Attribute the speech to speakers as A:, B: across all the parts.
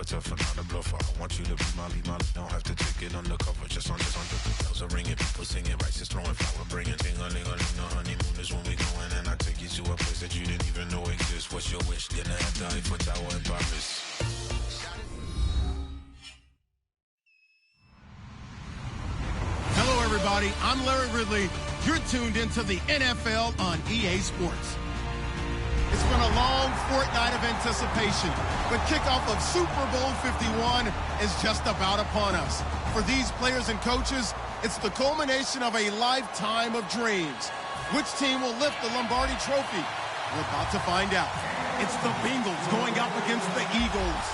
A: tough and not a bluffer. I want you to be Molly. Don't have to take it undercover. Just under the bells are ringing. People singing, righteous throwing flower, bringing ting-a-ling-a-ling. The honeymoon is when we going, and I take you to a place that you didn't even know exists. What's your wish? Dinner at the Eiffel Tower in Paris.
B: Hello, everybody. I'm Larry Ridley. You're tuned into the NFL on EA Sports. It's been a long fortnight of anticipation, but kickoff of Super Bowl 51 is just about upon us. For these players and coaches, it's the culmination of a lifetime of dreams. Which team will lift the Lombardi Trophy? We're about to find out. It's the Bengals going up against the Eagles.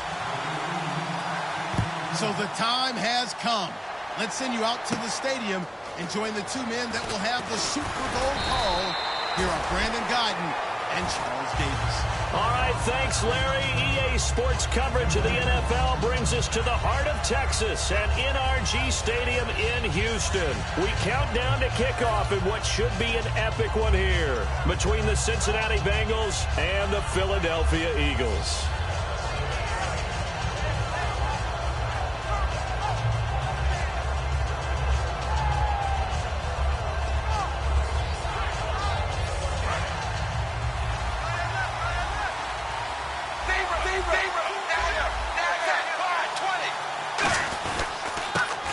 B: So the time has come. Let's send you out to the stadium and join the two men that will have the Super Bowl call. Here are Brandon Guyton and Charles Davis.
C: All right, thanks, Larry. EA Sports coverage of the NFL brings us to the heart of Texas at NRG Stadium in Houston. We count down to kickoff in what should be an epic one here between the Cincinnati Bengals and the Philadelphia Eagles.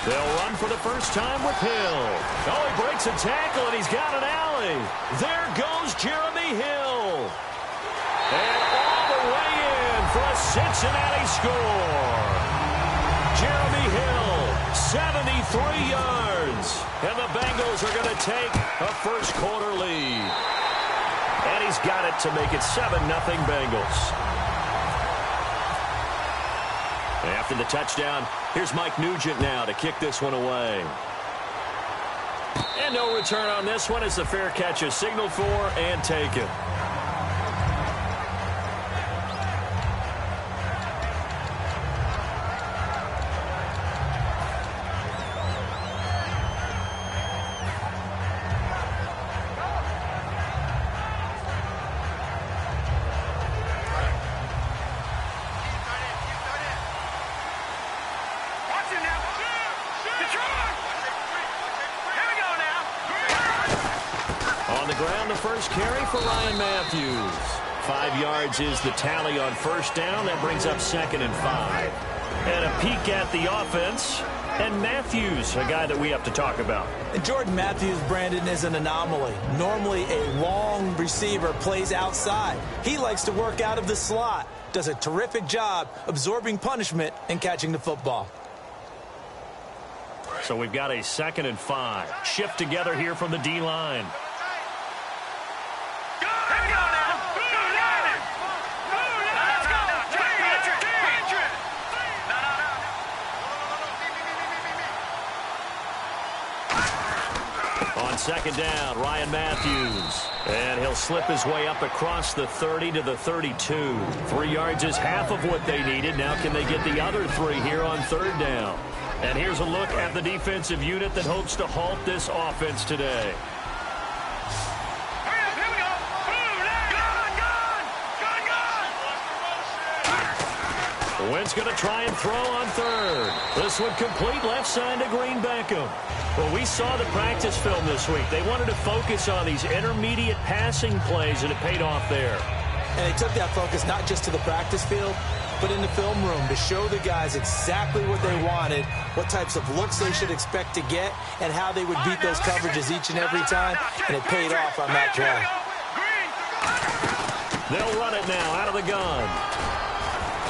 C: They'll run for the first time with Hill. Oh, he breaks a tackle, and he's got an alley. There goes Jeremy Hill. And all the way in for a Cincinnati score. Jeremy Hill, 73 yards. And the Bengals are going to take a first-quarter lead. And he's got it to make it 7-0 Bengals. After the touchdown, here's Mike Nugent now to kick this one away. And no return on this one as the fair catch is signaled for and taken. Carry for Ryan Matthews. 5 yards is the tally on first down. That brings up 2nd and 5. And a peek at the offense. And Matthews, a guy that we have to talk about.
D: And Jordan Matthews, Brandon, is an anomaly. Normally, a long receiver plays outside. He likes to work out of the slot. Does a terrific job absorbing punishment and catching the football.
C: So we've got a 2nd and 5. Shift together here from the D-line. On 2nd down, Ryan Matthews. And he'll slip his way up across the 30 to the 32. 3 yards is half of what they needed. Now can they get the other 3 here on 3rd down? And here's a look at the defensive unit that hopes to halt this offense today. Wentz going to try and throw on 3rd. This one complete left side to Green Beckham. Well, we saw the practice film this week. They wanted to focus on these intermediate passing plays, and it paid off there.
D: And they took that focus not just to the practice field, but in the film room to show the guys exactly what they wanted, what types of looks they should expect to get, and how they would beat those coverages each and every time, and it paid off on that drive.
C: They'll run it now out of the gun.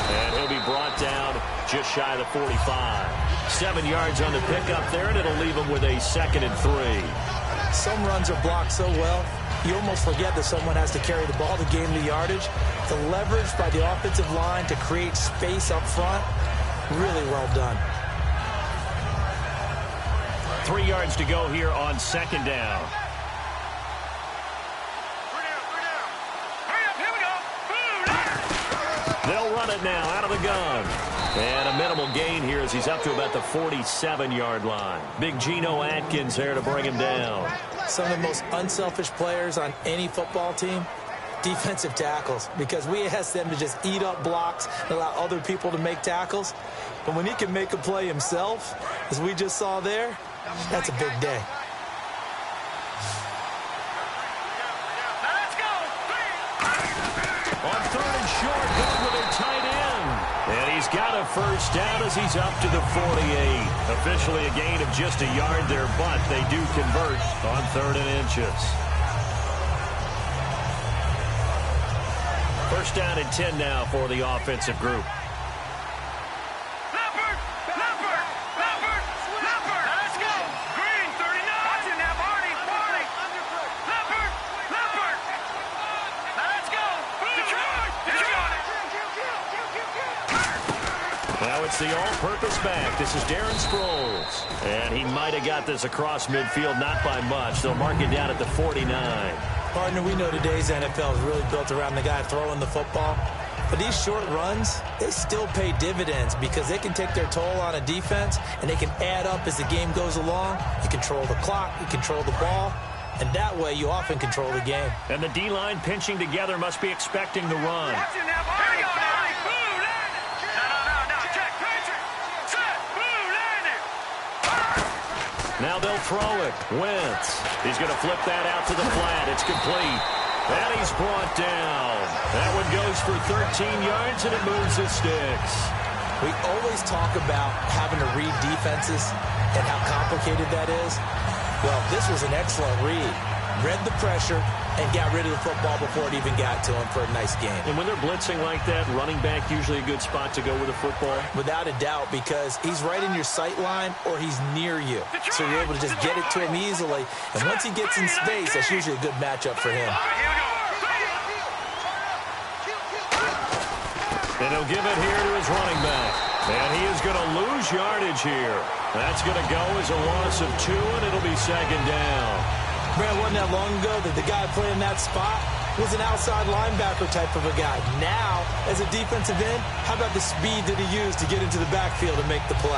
C: And he'll be brought down just shy of the 45. 7 yards on the pickup there, and it'll leave him with a 2nd and 3.
D: Some runs are blocked so well, you almost forget that someone has to carry the ball to gain the yardage. The leverage by the offensive line to create space up front, really well done.
C: 3 yards to go here on 2nd down. They'll run it now out of the gun. And a minimal gain here as he's up to about the 47-yard line. Big Geno Atkins there to bring him down.
D: Some of the most unselfish players on any football team, Defensive tackles, because we ask them to just eat up blocks and allow other people to make tackles. But when he can make a play himself, as we just saw there, that's a big day.
C: On 3rd and short, going with a tight end. And he's got a first down as he's up to the 48. Officially a gain of just a yard there, but they do convert on 3rd and inches. First down and 10 now for the offensive group. Now it's the all-purpose back. This is Darren Sproles. And he might have got this across midfield, not by much. They'll mark it down at the 49.
D: Partner, we know today's NFL is really built around the guy throwing the football. But these short runs, they still pay dividends because they can take their toll on a defense, and they can add up as the game goes along. You control the clock, you control the ball, and that way you often control the game.
C: And the D-line pinching together must be expecting the run. Now they'll throw it. Wentz. He's going to flip that out to the flat. It's complete. And he's brought down. That one goes for 13 yards, and it moves the sticks.
D: We always talk about having to read defenses and how complicated that is. Well, this was an excellent read. Read the pressure and got rid of the football before it even got to him for a nice game.
C: And when they're blitzing like that, running back usually a good spot to go with the football?
D: Without a doubt, because he's right in your sight line or he's near you. So you're able to just get it to him easily. And once he gets in space, that's usually a good matchup for him.
C: And he'll give it here to his running back. And he is going to lose yardage here. That's going to go as a loss of 2, and it'll be 2nd down.
D: Brad, wasn't that long ago that the guy playing that spot was an outside linebacker type of a guy. Now, as a defensive end, how about the speed that he used to get into the backfield and make the play?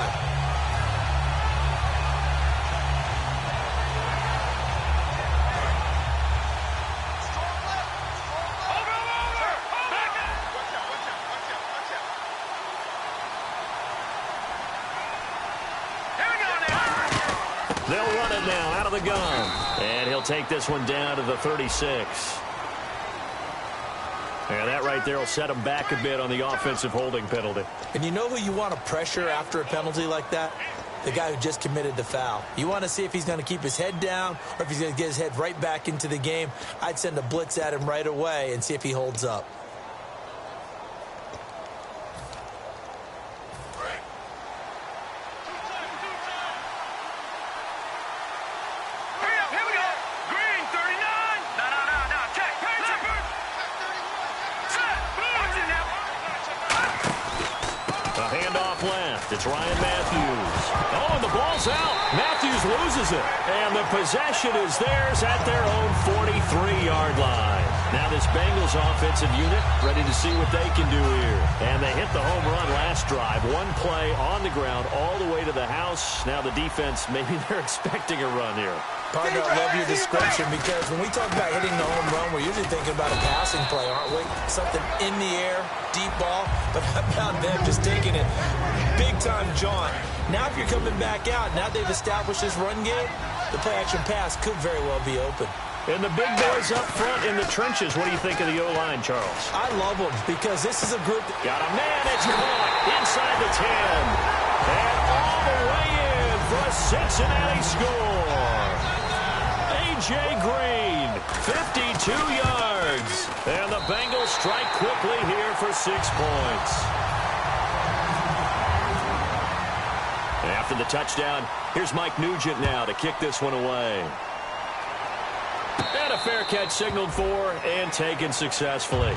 C: They'll run it now out of the gun. And he'll take this one down to the 36. And that right there will set him back a bit on the offensive holding penalty.
D: And you know who you want to pressure after a penalty like that? The guy who just committed the foul. You want to see if he's going to keep his head down or if he's going to get his head right back into the game. I'd send a blitz at him right away and see if he holds up.
C: It's Ryan Matthews. Oh, and the ball's out. Matthews loses it. And the possession is theirs at their own 43-yard line. Now this Bengals offensive unit ready to see what they can do here. And they hit the home run last drive. One play on the ground all the way to the house. Now the defense, maybe they're expecting a run here.
D: Partner, I love your description because when we talk about hitting the home run, we're usually thinking about a passing play, aren't we? Something in the air, deep ball, but how about them just taking it big-time jaunt. Now if you're coming back out, now they've established this run game, the play-action pass could very well be open.
C: And the big boys up front in the trenches, what do you think of the O-line, Charles?
D: I love them because this is a group that
C: got a man, it's caught inside the 10. And all the way in for a Cincinnati score. A.J. Green, 52 yards. And the Bengals strike quickly here for 6 points. After the touchdown, here's Mike Nugent now to kick this one away. And a fair catch signaled for and taken successfully.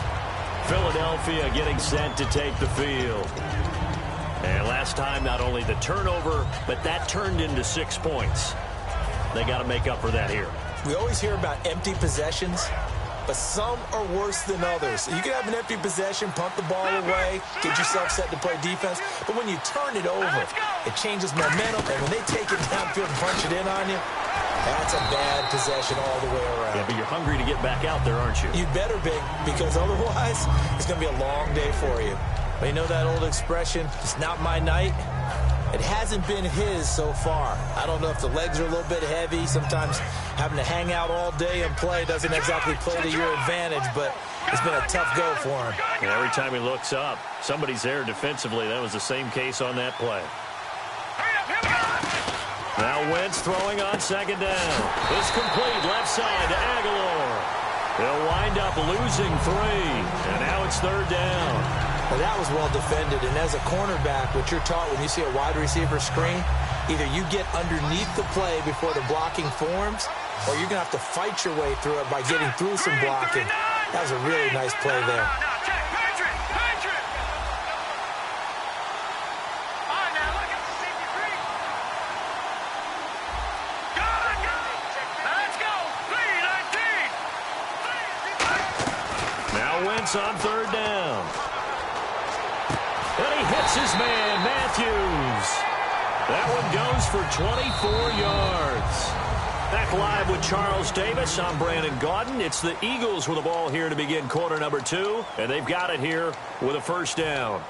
C: Philadelphia getting set to take the field. And last time, not only the turnover, but that turned into 6 points. They got to make up for that here.
D: We always hear about empty possessions, but some are worse than others. You can have an empty possession, punt the ball away, get yourself set to play defense, but when you turn it over, it changes momentum, and when they take it downfield and punch it in on you, That's a bad possession all the way around.
C: Yeah, but you're hungry to get back out there, aren't you?
D: You better be, because otherwise it's going to be a long day for you. But you know that old expression, it's not my night? It hasn't been his so far. I don't know if the legs are a little bit heavy. Sometimes having to hang out all day and play doesn't exactly play to your advantage, but it's been a tough go for him.
C: Yeah, every time he looks up, somebody's there defensively. That was the same case on that play. Now Wentz throwing on second down. It's complete left side to Aguilar. They'll wind up losing 3, and now it's third down.
D: Well, that was well defended, and as a cornerback, what you're taught when you see a wide receiver screen, either you get underneath the play before the blocking forms, or you're going to have to fight your way through it by getting through some blocking. That was a really nice play there.
C: Now Wentz on third down. And he hits his man, Matthews. That one goes for 24 yards. Back live with Charles Davis. I'm Brandon Gaudin. It's the Eagles with the ball here to begin quarter number 2. And they've got it here with a first down.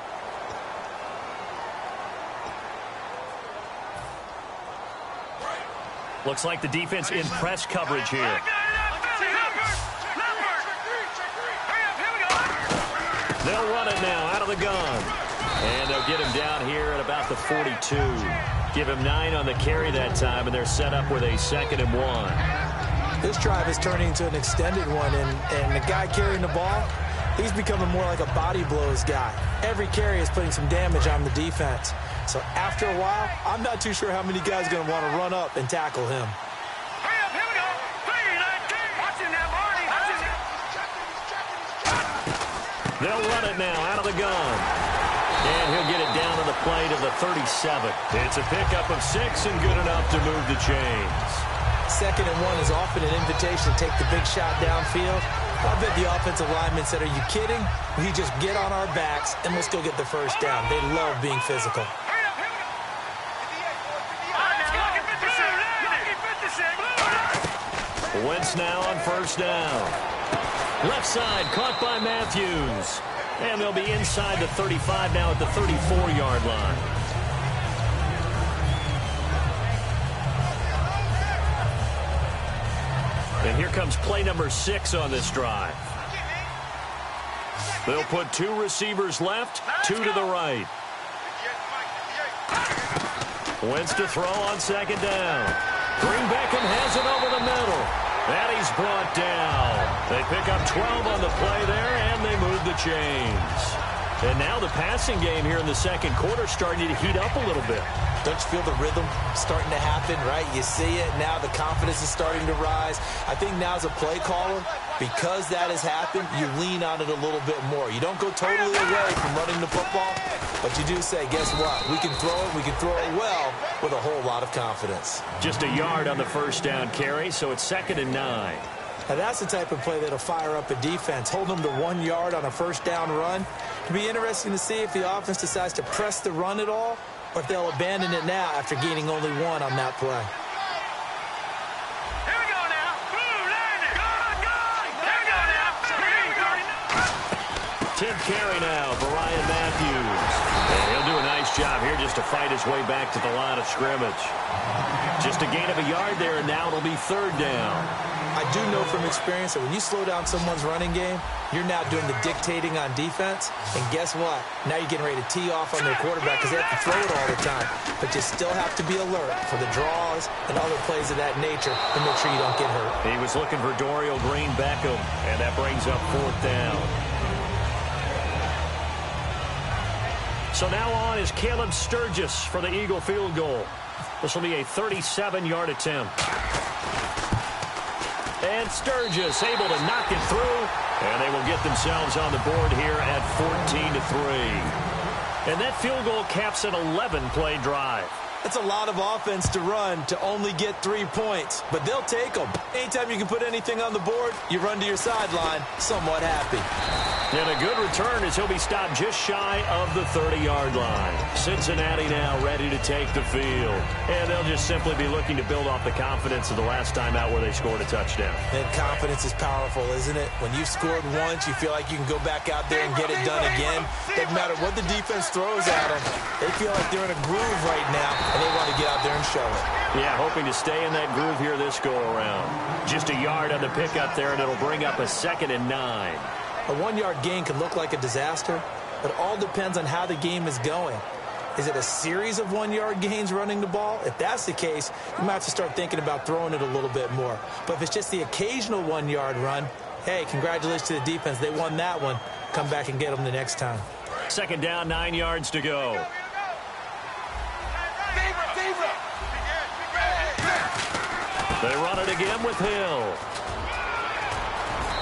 C: Looks like the defense in press coverage here. They'll run it now out of the gun. And they'll get him down here at about the 42. Give him 9 on the carry that time, and they're set up with a 2nd and 1.
D: This drive is turning into an extended one, and the guy carrying the ball, he's becoming more like a body blows guy. Every carry is putting some damage on the defense. So after a while, I'm not too sure how many guys are going to want to run up and tackle him.
C: They'll run it now out of the gun. And he'll get it down to the play to the 37. It's a pickup of 6 and good enough to move the chains.
D: 2nd and 1 is often an invitation to take the big shot downfield. I bet the offensive linemen said, are you kidding? We just get on our backs and let's go get the first down. They love being physical.
C: Wentz now on first down. Left side caught by Matthews. And they'll be inside the 35 now at the 34-yard line. And here comes play number 6 on this drive. They'll put 2 receivers left, 2 to the right. Wentz to throw on second down. Green Beckham has it over the middle. And he's brought down. They pick up 12 on the play there, and they move the chains. And now the passing game here in the second quarter starting to heat up a little bit.
D: Don't you feel the rhythm starting to happen, right? You see it. Now the confidence is starting to rise. I think now as a play caller, because that has happened, you lean on it a little bit more. You don't go totally away from running the football, but you do say, guess what? We can throw it. We can throw it well with a whole lot of confidence.
C: Just a yard on the first down carry, so it's 2nd and 9.
D: Now that's the type of play that'll fire up a defense. Hold them to 1 yard on a first down run. It'll be interesting to see if the offense decides to press the run at all, or if they'll abandon it now after gaining only 1 on that play.
E: Here we go now. Here we go now.
C: 10th carry now for Ryan Matthews. And he'll do a nice job here just to fight his way back to the line of scrimmage. Just a gain of a yard there, and now it'll be 3rd down.
D: I do know from experience that when you slow down someone's running game, you're now doing the dictating on defense. And guess what? Now you're getting ready to tee off on their quarterback because they have to throw it all the time. But you still have to be alert for the draws and other plays of that nature to make sure you don't get hurt.
C: He was looking for Dorial Green Beckham, and that brings up 4th down. So now on is Caleb Sturgis for the Eagle field goal. This will be a 37-yard attempt. And Sturgis able to knock it through, and they will get themselves on the board here at 14-3. And that field goal caps an 11-play drive.
D: That's a lot of offense to run to only get 3 points, but they'll take them. Anytime you can put anything on the board, you run to your sideline somewhat happy.
C: And a good return as he'll be stopped just shy of the 30-yard line. Cincinnati now ready to take the field. And they'll just simply be looking to build off the confidence of the last time out where they scored a touchdown.
D: And confidence is powerful, isn't it? When you've scored once, you feel like you can go back out there and get it done again. Doesn't matter what the defense throws at them. They feel like they're in a groove right now, and they want to get out there and show it.
C: Yeah, hoping to stay in that groove here this go-around. Just a yard on the pickup there, and it'll bring up a 2nd and 9.
D: A 1-yard gain can look like a disaster, but it all depends on how the game is going. Is it a series of 1-yard gains running the ball? If that's the case, you might have to start thinking about throwing it a little bit more. But if it's just the occasional 1-yard run, hey, congratulations to the defense. They won that one. Come back and get them the next time.
C: 2nd down, 9 yards to go. They run it again with Hill.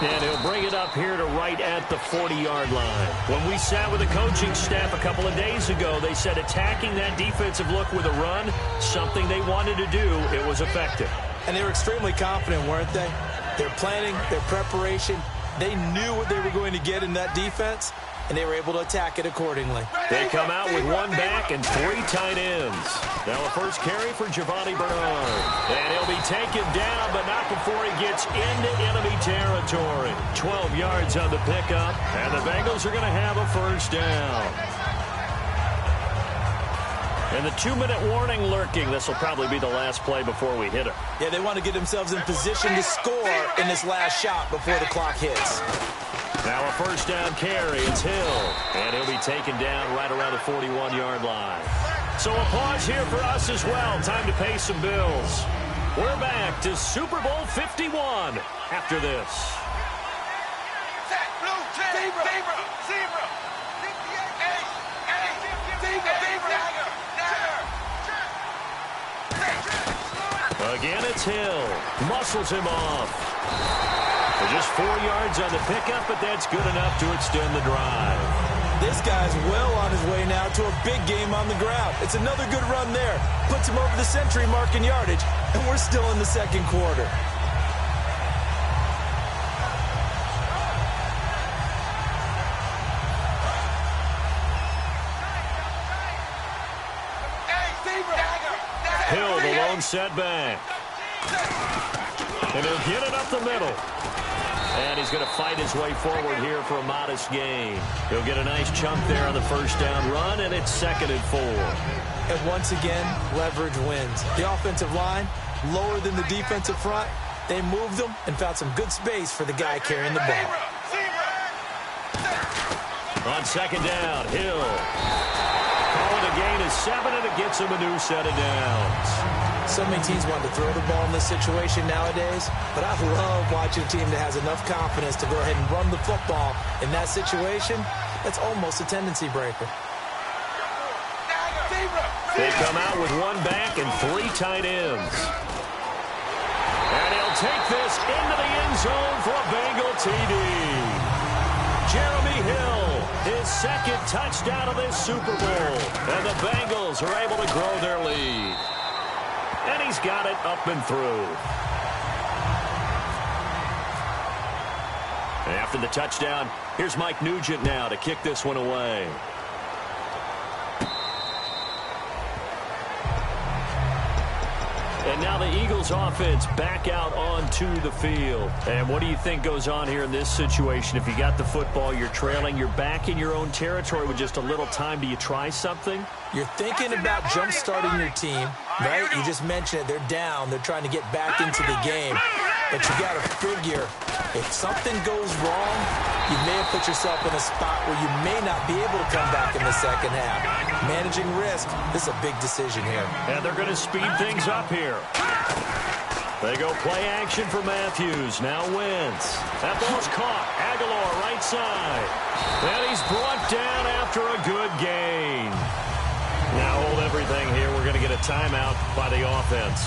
C: And he'll bring it up here to right at the 40-yard line. When we sat with the coaching staff a couple of days ago, they said attacking that defensive look with a run, something they wanted to do, it was effective.
D: And they were extremely confident, weren't they? Their planning, their preparation, they knew what they were going to get in that defense, and they were able to attack it accordingly.
C: They come out with 1 back and 3 tight ends. Now a first carry for Giovanni Bernard. And he'll be taken down, but not before he gets into enemy territory. 12 yards on the pickup, and the Bengals are going to have a first down. And the 2-minute warning lurking. This will probably be the last play before we hit it.
D: Yeah, they want to get themselves in position to score in this last shot before the clock hits.
C: Now a first down carry. It's Hill. And he'll be taken down right around the 41-yard line. So a pause here for us as well. Time to pay some bills. We're back to Super Bowl 51 after this. Again, it's Hill. Muscles him off. Just 4 yards on the pickup, but that's good enough to extend the drive.
D: This guy's well on his way now to a big game on the ground. It's another good run there. Puts him over the century mark in yardage, and we're still in the second quarter.
C: Hill, the lone setback. And he'll get it up the middle. And he's going to fight his way forward here for a modest gain. He'll get a nice chunk there on the first down run, and it's 2nd and 4.
D: And once again, leverage wins. The offensive line, lower than the defensive front. They moved them and found some good space for the guy carrying the ball.
C: On 2nd down, Hill. Calling a gain of 7, and it gets him a new set of downs.
D: So many teams want to throw the ball in this situation nowadays, but I love watching a team that has enough confidence to go ahead and run the football in that situation. That's almost a tendency breaker.
C: They come out with 1 back and 3 tight ends. And he'll take this into the end zone for a Bengal TD. Jeremy Hill, his 2nd touchdown of this Super Bowl. And the Bengals are able to grow their lead. And he's got it up and through. And after the touchdown, here's Mike Nugent now to kick this one away. And now the Eagles offense back out onto the field. And what do you think goes on here in this situation? If you got the football, you're trailing, you're back in your own territory with just a little time. Do you try something?
D: You're thinking about jump-starting your team, right? You just mentioned it. They're down. They're trying to get back into the game. But you got to figure, if something goes wrong, you may have put yourself in a spot where you may not be able to come back in the second half. Managing risk, this is a big decision here.
C: And they're going to speed things up here. They go play action for Matthews. Now Wentz. That ball's caught. Aguilar right side. And he's brought down after a good gain. Now hold everything here. We're going to get a timeout by the offense.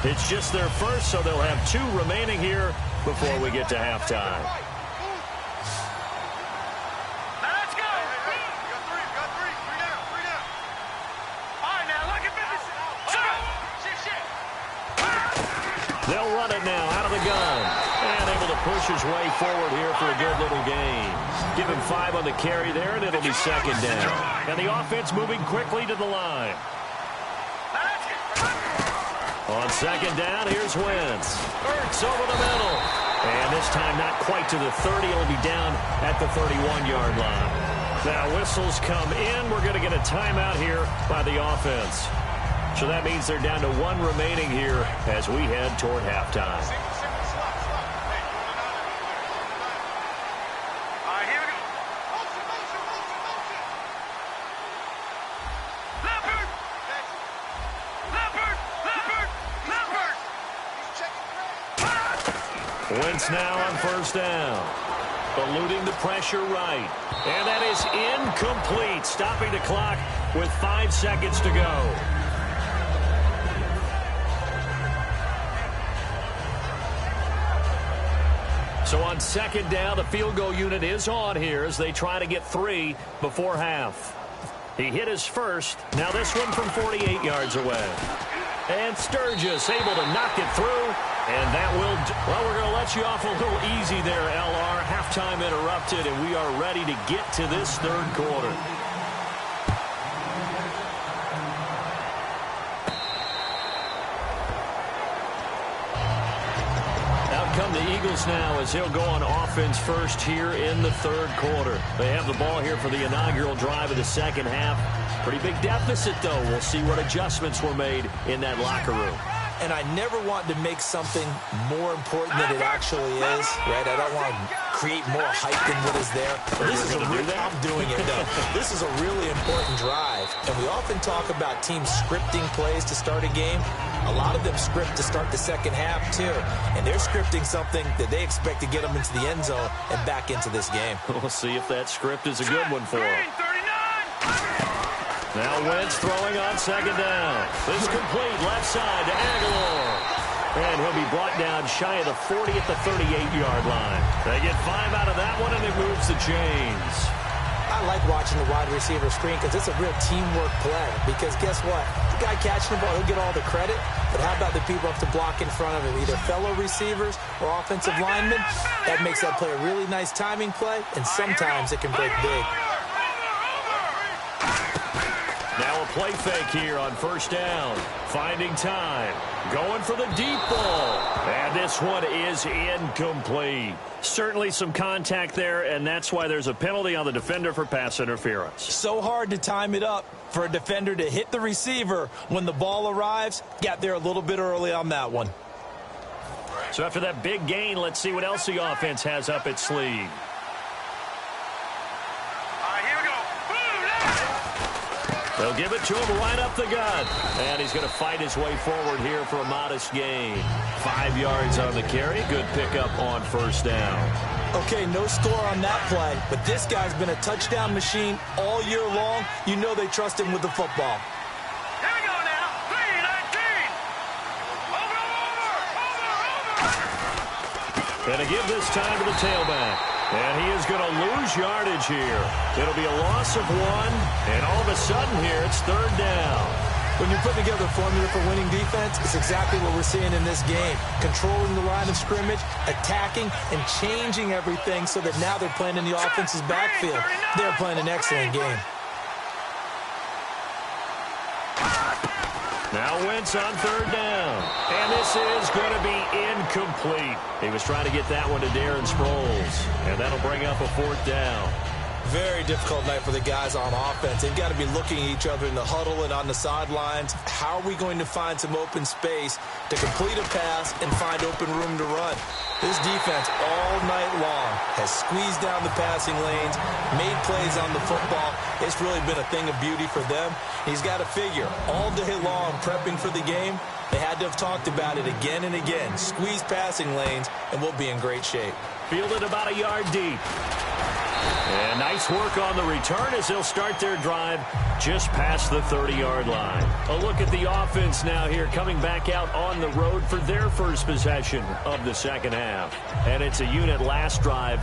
C: It's just their first, so they'll have 2 remaining here before we get to halftime.
E: Let's go. Got three. Three down. All right, now look at this. Shit.
C: They'll run it now out of the gun. And able to push his way forward here for a good little gain. give him 5 on the carry there, and it'll be second down. And the offense moving quickly to the line. On second down, here's Wentz. Ertz over the middle. And this time not quite to the 30. It'll be down at the 31-yard line. Now whistles come in. We're going to get a timeout here by the offense. So that means they're down to 1 remaining here as we head toward halftime. Wentz now on first down. Eluding the pressure right. And that is incomplete. Stopping the clock with 5 seconds to go. So on second down, the field goal unit is on here as they try to get 3 before half. He hit his first. Now this one from 48 yards away. And Sturgis able to knock it through. And that will, well, we're going to let you off a little easy there, LR. Halftime interrupted, and we are ready to get to this third quarter. Out come the Eagles now as he'll go on offense first here in the third quarter. They have the ball here for the inaugural drive of the second half. Pretty big deficit, though. We'll see what adjustments were made in that locker room.
D: And I never want to make something more important than it actually is, right? I don't want to create more hype than what is there. This is I'm doing it, though. This is a really important drive. And we often talk about teams scripting plays to start a game. A lot of them script to start the second half, too. And they're scripting something that they expect to get them into the end zone and back into this game.
C: We'll see if that script is a good one for them. Now Wentz throwing on second down. This complete left side to Aguilar. And he'll be brought down shy of the 40 at the 38-yard line. They get 5 out of that one, and it moves the chains.
D: I like watching the wide receiver screen because it's a real teamwork play. Because guess what? The guy catching the ball, he'll get all the credit. But how about the people who have to block in front of him, either fellow receivers or offensive linemen? That makes that play a really nice timing play, and sometimes it can break big.
C: Now a play fake here on first down. Finding time. Going for the deep ball. And this one is incomplete. Certainly some contact there, and that's why there's a penalty on the defender for pass interference.
D: So hard to time it up for a defender to hit the receiver when the ball arrives. Got there a little bit early on that one.
C: So after that big gain, let's see what else the offense has up its sleeve. They'll give it to him right up the gut. And he's going to fight his way forward here for a modest gain. 5 yards on the carry. Good pickup on first down.
D: Okay, no score on that play, but this guy's been a touchdown machine all year long. You know they trust him with the football.
E: Here we go now. 3-19. Over.
C: And to give this time to the tailback. And he is going to lose yardage here. It'll be a loss of 1. And all of a sudden here, it's third down.
D: When you put together a formula for winning defense, it's exactly what we're seeing in this game. Controlling the line of scrimmage, attacking, and changing everything so that now they're playing in the offense's backfield. They're playing an excellent game.
C: Now Wentz on third down. And this is going to be incomplete. He was trying to get that one to Darren Sproles. And that'll bring up a fourth down.
D: Very difficult night for the guys on offense. They've got to be looking at each other in the huddle and on the sidelines. How are we going to find some open space to complete a pass and find open room to run? This defense all night long has squeezed down the passing lanes, made plays on the football. It's really been a thing of beauty for them. He's got to figure all day long prepping for the game. They had to have talked about it again and again. Squeeze passing lanes, and we'll be in great shape.
C: Fielded about a yard deep. And nice work on the return as they'll start their drive just past the 30-yard line. A look at the offense now here coming back out on the road for their first possession of the second half. And it's a unit last drive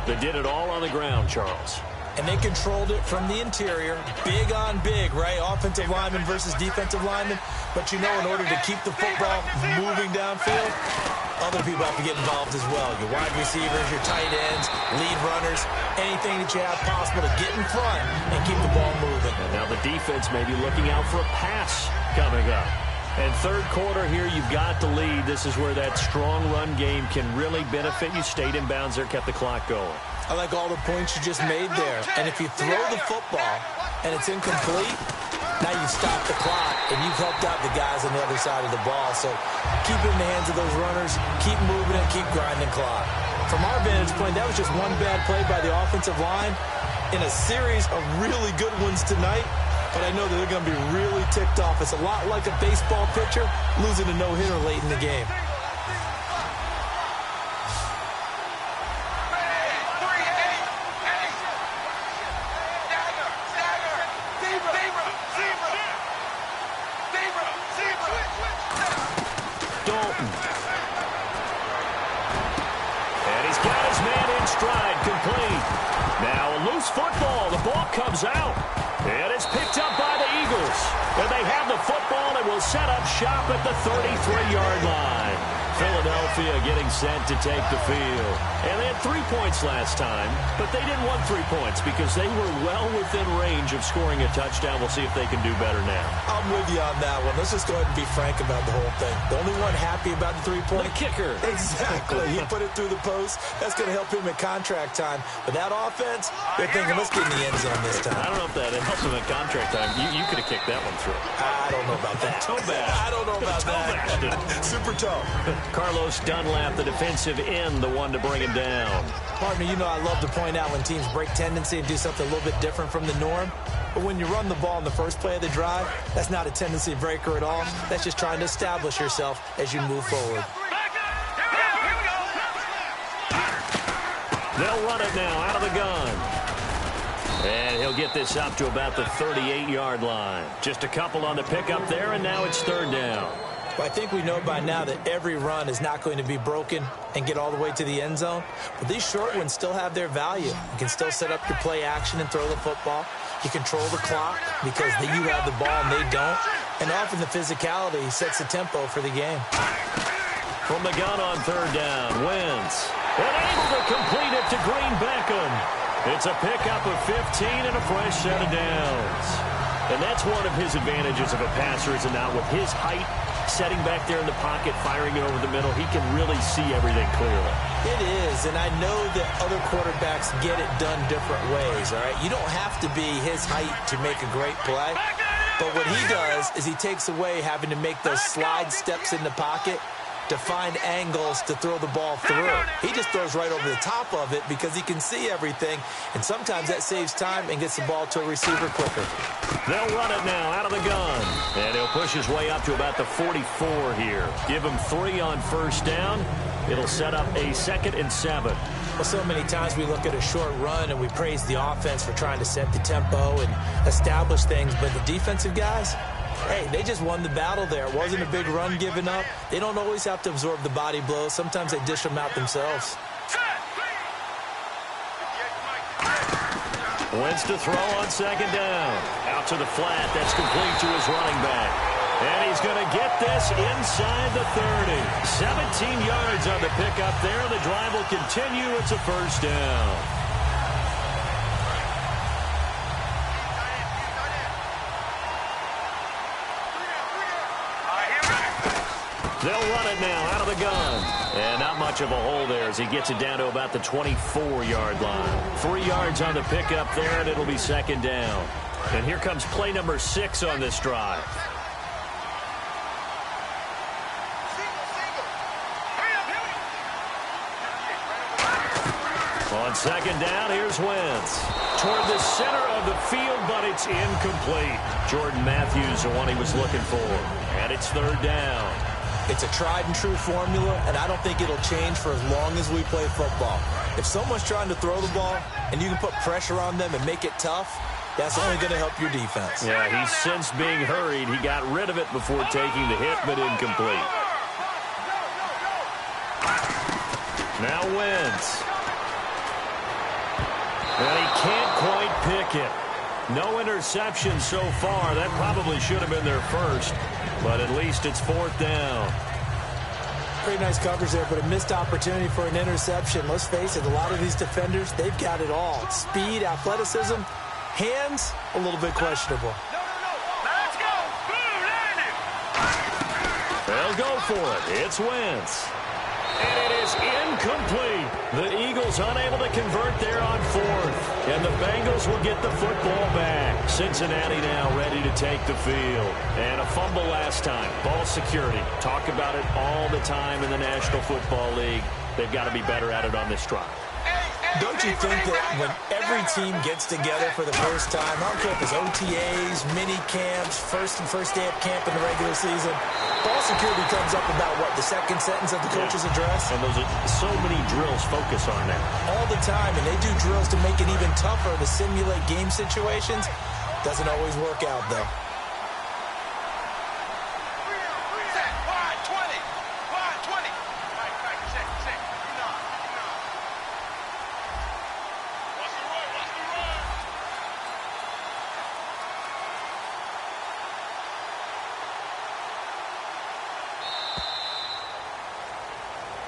C: that did it all on the ground, Charles.
D: And they controlled it from the interior. Big on big, right? Offensive lineman versus defensive lineman. But you know, in order to keep the football moving downfield, other people have to get involved as well. Your wide receivers, your tight ends, lead runners, anything that you have possible to get in front and keep the ball moving.
C: And now the defense may be looking out for a pass coming up. And third quarter here, you've got to lead. This is where that strong run game can really benefit you. Stayed in bounds there, kept the clock going.
D: I like all the points you just made there. And if you throw the football and it's incomplete, now you've stopped the clock and you've helped out the guys on the other side of the ball. So keep it in the hands of those runners, keep moving and keep grinding clock. From our vantage point, that was just one bad play by the offensive line in a series of really good ones tonight. But I know that they're going to be really ticked off. It's a lot like a baseball pitcher losing a no-hitter late in the game.
C: Dalton. And he's got his man in stride, complete. Now a loose football. The ball comes out. And it's picked up by the Eagles. And they have the football and will set up shop at the 33-yard line. Philadelphia getting set to take the field. And they had 3 points last time, but they didn't want 3 points because they were well within range of scoring a touchdown. We'll see if they can do better now.
D: I'm with you on that one. Let's just go ahead and be frank about the whole thing. The only one happy about the 3-point?
C: The kicker.
D: Exactly. He put it through the post. That's going to help him at contract time. But that offense, they're thinking, let's get in the end zone this time.
C: I don't know if that helps him at contract time. You could have kicked that one through.
D: I don't know about that.
C: Toe bash.
D: I don't know about that. Super toe.
C: Carlos Dunlap, the defensive end, the one to bring him down.
D: Partner, you know I love to point out when teams break tendency and do something a little bit different from the norm. But when you run the ball in the first play of the drive, that's not a tendency breaker at all. That's just trying to establish yourself as you move forward.
C: They'll run it now out of the gun. And he'll get this up to about the 38-yard line. Just a couple on the pickup there, and now it's third down.
D: Well, I think we know by now that every run is not going to be broken and get all the way to the end zone. But these short ones still have their value. You can still set up your play action and throw the football. You control the clock because you have the ball and they don't. And often the physicality sets the tempo for the game.
C: From the gun on third down, Wentz. And able to complete it to Green Beckham. It's a pickup of 15 and a fresh set of downs. And that's one of his advantages of a passer, is it not? With his height, setting back there in the pocket, firing it over the middle, he can really see everything clearly.
D: It is, and I know that other quarterbacks get it done different ways, all right? You don't have to be his height to make a great play, but what he does is he takes away having to make those slide steps in the pocket to find angles to throw the ball through. He just throws right over the top of it because he can see everything, and sometimes that saves time and gets the ball to a receiver quicker.
C: They'll run it now out of the gun, and he'll push his way up to about the 44 here. Give him 3 on first down. It'll set up a 2nd and 7.
D: Well, so many times we look at a short run and we praise the offense for trying to set the tempo and establish things, but the defensive guys, hey, they just won the battle there. It wasn't a big run given up. They don't always have to absorb the body blows. Sometimes they dish them out themselves.
C: Wentz to throw on second down. Out to the flat. That's complete to his running back. And he's going to get this inside the 30. 17 yards on the pickup there. The drive will continue. It's a first down. They'll run it now out of the gun. And not much of a hole there as he gets it down to about the 24-yard line. 3 yards on the pickup there, and it'll be second down. And here comes play number 6 on this drive. On second down, here's Wentz. Toward the center of the field, but it's incomplete. Jordan Matthews, the one he was looking for. And it's third down.
D: It's a tried-and-true formula, and I don't think it'll change for as long as we play football. If someone's trying to throw the ball and you can put pressure on them and make it tough, that's only going to help your defense.
C: Yeah, he's since being hurried. He got rid of it before taking the hit, but incomplete. Now Wentz. And he can't quite pick it. No interception so far. That probably should have been their first, but at least it's fourth down.
D: pretty nice coverage there, but a missed opportunity for an interception. Let's face it, a lot of these defenders, they've got it all. Speed, athleticism, hands, a little bit questionable.
E: Let's go. Boom, landed.
C: They'll go for it. It's Wentz. And it is incomplete. The Eagles unable to convert there on fourth. And the Bengals will get the football back. Cincinnati now ready to take the field. And a fumble last time. Ball security. Talk about it all the time in the National Football League. They've got to be better at it on this drive.
D: Don't you think that when every team gets together for the first time, I don't care if it's OTAs, mini camps, first day of camp in the regular season, ball security comes up about, what, the second sentence of the coach's address?
C: And those are so many drills focus on that.
D: All the time, and they do drills to make it even tougher to simulate game situations. Doesn't always work out, though.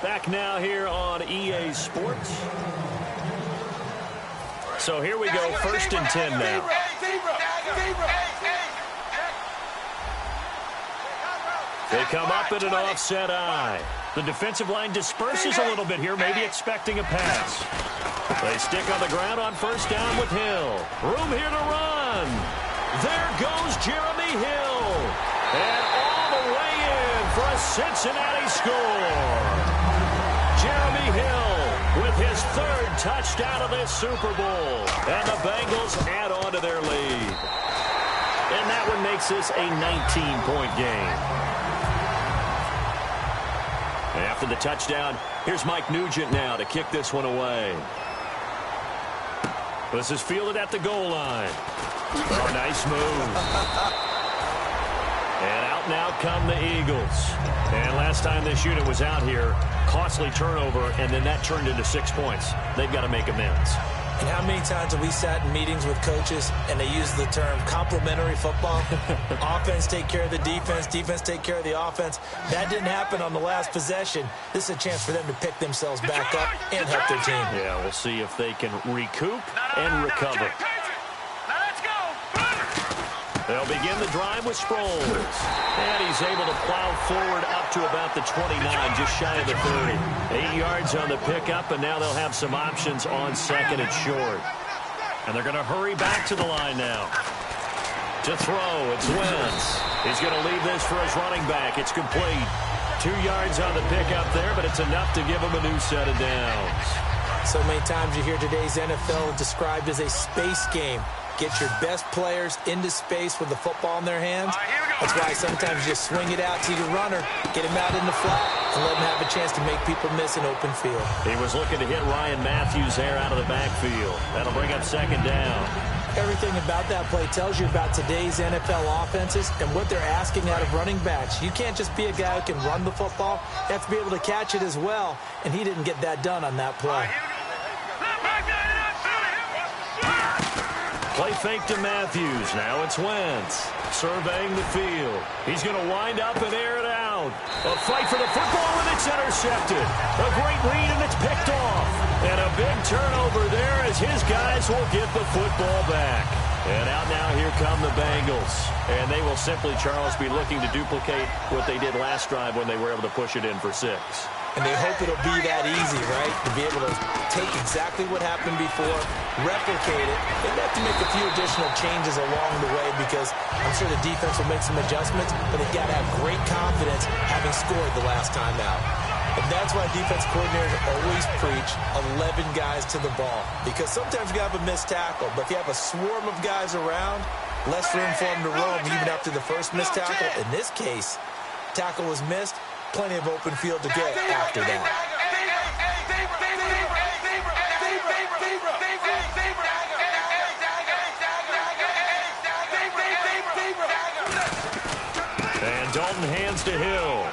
C: Back now here on EA Sports. So here we go, 1st and 10 now. They come up in an offset eye. The defensive line disperses a little bit here, maybe expecting a pass. They stick on the ground on 1st down with Hill. Room here to run. There goes Jeremy Hill. And all the way in for a Cincinnati score. Jeremy Hill with his 3rd touchdown of this Super Bowl. And the Bengals add on to their lead. And that one makes this a 19-point game. And after the touchdown, here's Mike Nugent now to kick this one away. This is fielded at the goal line. Oh, nice move. And out now come the Eagles. And last time this unit was out here, costly turnover, and then that turned into 6 points. They've got to make amends.
D: And how many times have we sat in meetings with coaches and they use the term complementary football? Offense take care of the defense, defense take care of the offense. That didn't happen on the last possession. This is a chance for them to pick themselves back up and help their team.
C: Yeah, we'll see if they can recoup and recover. They'll begin the drive with Sproles. And he's able to plow forward up to about the 29, just shy of the 30. 8 yards on the pickup, and now they'll have some options on 2nd and short. And they're going to hurry back to the line now. To throw, it's Wentz. He's going to leave this for his running back. It's complete. 2 yards on the pickup there, but it's enough to give him a new set of downs.
D: So many times you hear today's NFL described as a space game. Get your best players into space with the football in their hands. That's why sometimes you just swing it out to your runner, get him out in the flat, and let him have a chance to make people miss an open field.
C: He was looking to hit Ryan Matthews there out of the backfield. That'll bring up 2nd down.
D: Everything about that play tells you about today's NFL offenses and what they're asking out of running backs. You can't just be a guy who can run the football. You have to be able to catch it as well, and he didn't get that done on that play.
C: Play fake to Matthews. Now it's Wentz surveying the field. He's going to wind up and air it out. A fight for the football, and it's intercepted. A great read, and it's picked off. And a big turnover there as his guys will get the football back. And out now, here come the Bengals. And they will simply, Charles, be looking to duplicate what they did last drive when they were able to push it in for 6.
D: And they hope it'll be that easy, right? To be able to take exactly what happened before, replicate it. They'd have to make a few additional changes along the way because I'm sure the defense will make some adjustments, but they've got to have great confidence having scored the last time out. And that's why defense coordinators always preach 11 guys to the ball, because sometimes you have a missed tackle, but if you have a swarm of guys around, less room for them to roam even after the first missed tackle. In this case, tackle was missed, plenty of open field to get after that.
C: And Dalton hands to Hill.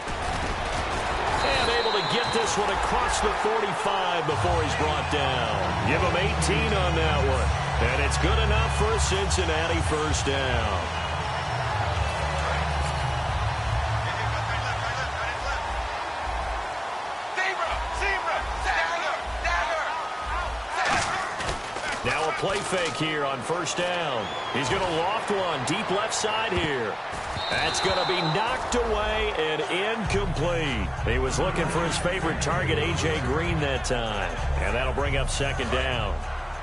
C: And able to get this one across the 45 before he's brought down. Give him 18 on that one. And it's good enough for a Cincinnati 1st down. Now a play fake here on first down. He's going to loft one deep left side here. That's going to be knocked away and incomplete. He was looking for his favorite target, A.J. Green, that time. And that'll bring up second down.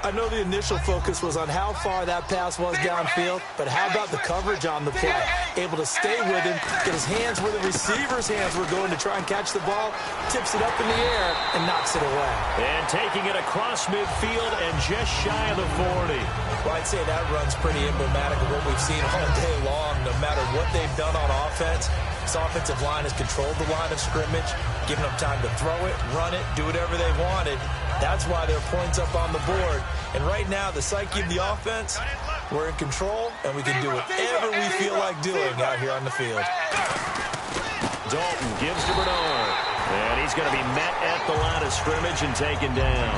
D: I know the initial focus was on how far that pass was downfield, but how about the coverage on the play? Able to stay with him, get his hands where the receiver's hands were going to try and catch the ball, tips it up in the air, and knocks it away.
C: And taking it across midfield and just shy of the 40.
D: Well, I'd say that run's pretty emblematic of what we've seen all day long. No matter what they've done on offense, this offensive line has controlled the line of scrimmage, given them time to throw it, run it, do whatever they wanted. That's why there are points up on the board. And right now, the psyche of the offense, we're in control, and we can do whatever we feel like doing out here on the field.
C: Dalton gives to Bernard. And he's going to be met at the line of scrimmage and taken down.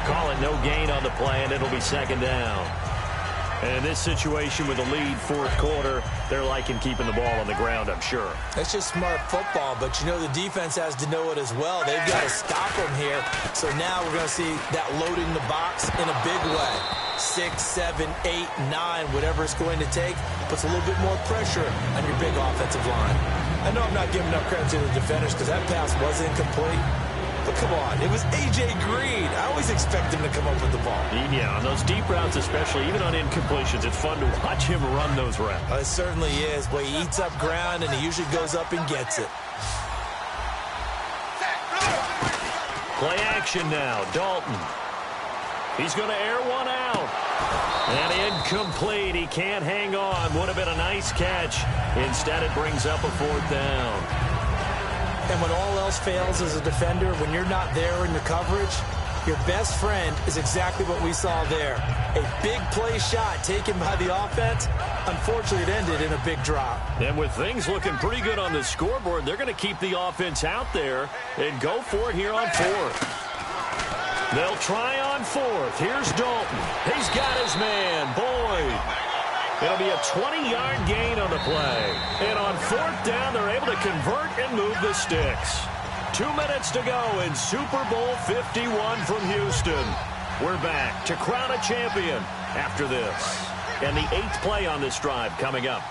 C: Call it no gain on the play, and it'll be second down. And in this situation with a lead fourth quarter, they're liking keeping the ball on the ground, I'm sure.
D: That's just smart football, but you know the defense has to know it as well. They've got to stop them here. So now we're going to see that loading the box in a big way. 6, 7, 8, 9, whatever it's going to take, puts a little bit more pressure on your big offensive line. I know I'm not giving enough credit to the defenders because that pass was incomplete. But come on, it was A.J. Green. I always expect him to come up with the ball.
C: Yeah, on those deep routes especially, even on incompletions, it's fun to watch him run those routes.
D: It certainly is. Boy, he eats up ground, and he usually goes up and gets it.
C: Play action now, Dalton. He's going to air one out. And incomplete. He can't hang on. Would have been a nice catch. Instead, it brings up a fourth down.
D: And when all else fails as a defender, when you're not there in the coverage, your best friend is exactly what we saw there. A big play shot taken by the offense. Unfortunately, it ended in a big drop.
C: And with things looking pretty good on the scoreboard, they're going to keep the offense out there and go for it here on fourth. They'll try on fourth. Here's Dalton. He's got his man, Boyd. It'll be a 20-yard gain on the play. And on fourth down, they're able to convert and move the sticks. 2 minutes to go in Super Bowl 51 from Houston. We're back to crown a champion after this. And the 8th play on this drive coming up.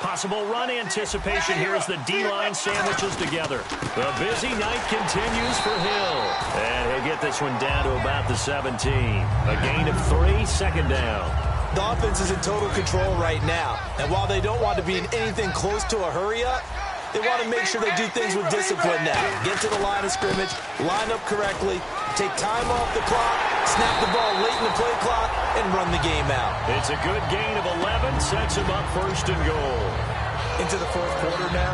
C: Possible run anticipation here as the D-line sandwiches together. The busy night continues for Hill. And he'll get this one down to about the 17. A gain of 3, second down.
D: The offense is in total control right now. And while they don't want to be in anything close to a hurry-up, they want to make sure they do things with discipline now. Get to the line of scrimmage, line up correctly, take time off the clock, snap the ball late in the play clock, and run the game out.
C: It's a good gain of 11, sets him up first and goal.
D: Into the fourth quarter now,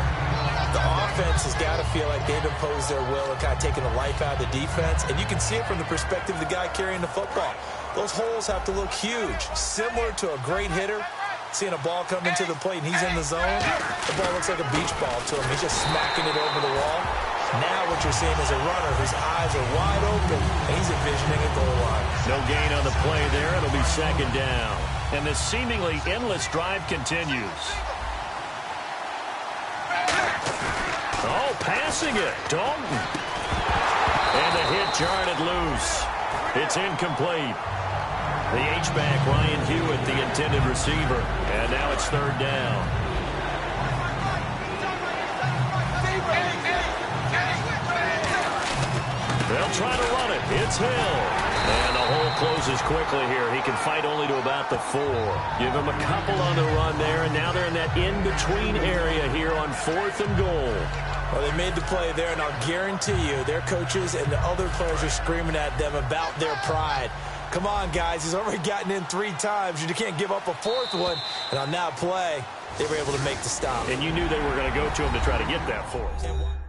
D: the offense has got to feel like they've imposed their will and kind of taken the life out of the defense, and you can see it from the perspective of the guy carrying the football. Those holes have to look huge, similar to a great hitter. Seeing a ball come into the plate and he's in the zone, the ball looks like a beach ball to him. He's just smacking it over the wall. Now what you're seeing is a runner whose eyes are wide open, and he's envisioning a goal line.
C: No gain on the play there. It'll be second down. And this seemingly endless drive continues. Oh, passing it. Dalton. And the hit jarred it loose. It's incomplete. The H-back, Ryan Hewitt, the intended receiver. And now it's third down. They'll try to run it. It's Hill. And the hole closes quickly here. He can fight only to about the 4. Give him a couple on the run there, and now they're in that in-between area here on 4th and goal.
D: Well, they made the play there, and I'll guarantee you their coaches and the other players are screaming at them about their pride. Come on, guys. He's already gotten in 3 times. You can't give up a 4th one. And on that play, they were able to make the stop.
C: And you knew they were going to go to him to try to get that 4th.